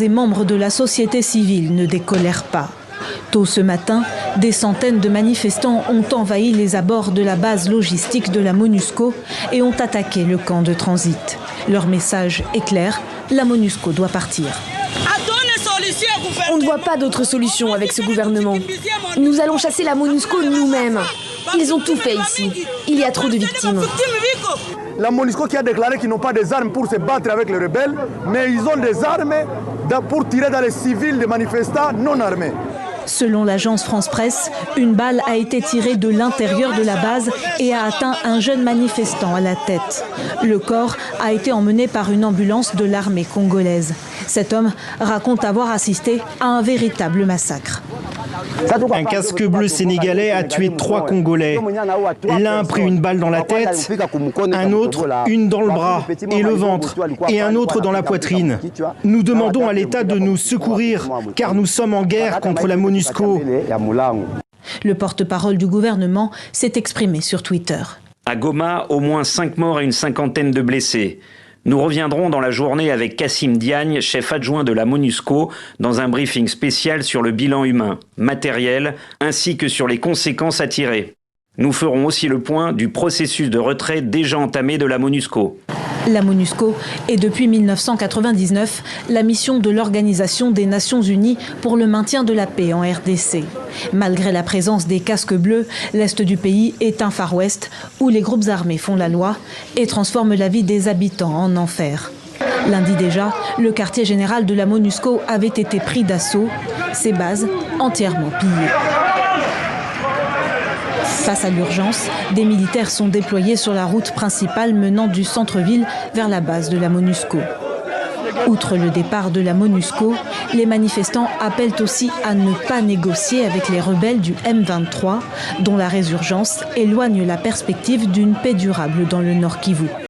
Les membres de la société civile ne décolèrent pas. Tôt ce matin, des centaines de manifestants ont envahi les abords de la base logistique de la MONUSCO et ont attaqué le camp de transit. Leur message est clair, la MONUSCO doit partir. On ne voit pas d'autre solution avec ce gouvernement. Nous allons chasser la MONUSCO nous-mêmes. Ils ont tout fait ici. Il y a trop de victimes. La MONUSCO qui a déclaré qu'ils n'ont pas des armes pour se battre avec les rebelles, mais ils ont des armes pour tirer dans les civils des manifestants non armés. Selon l'agence France-Presse, une balle a été tirée de l'intérieur de la base et a atteint un jeune manifestant à la tête. Le corps a été emmené par une ambulance de l'armée congolaise. Cet homme raconte avoir assisté à un véritable massacre. Un casque bleu sénégalais a tué 3 Congolais. L'un a pris une balle dans la tête, un autre une dans le bras et le ventre, et un autre dans la poitrine. Nous demandons à l'État de nous secourir, car nous sommes en guerre contre la MONUSCO. Le porte-parole du gouvernement s'est exprimé sur Twitter. À Goma, au moins 5 morts et une cinquantaine de blessés. Nous reviendrons dans la journée avec Kassim Diagne, chef adjoint de la MONUSCO, dans un briefing spécial sur le bilan humain, matériel, ainsi que sur les conséquences à tirer. Nous ferons aussi le point du processus de retrait déjà entamé de la MONUSCO. La MONUSCO est depuis 1999 la mission de l'Organisation des Nations Unies pour le maintien de la paix en RDC. Malgré la présence des casques bleus, l'Est du pays est un Far West où les groupes armés font la loi et transforment la vie des habitants en enfer. Lundi déjà, le quartier général de la MONUSCO avait été pris d'assaut, ses bases entièrement pillées. Face à l'urgence, des militaires sont déployés sur la route principale menant du centre-ville vers la base de la MONUSCO. Outre le départ de la MONUSCO, les manifestants appellent aussi à ne pas négocier avec les rebelles du M23, dont la résurgence éloigne la perspective d'une paix durable dans le Nord Kivu.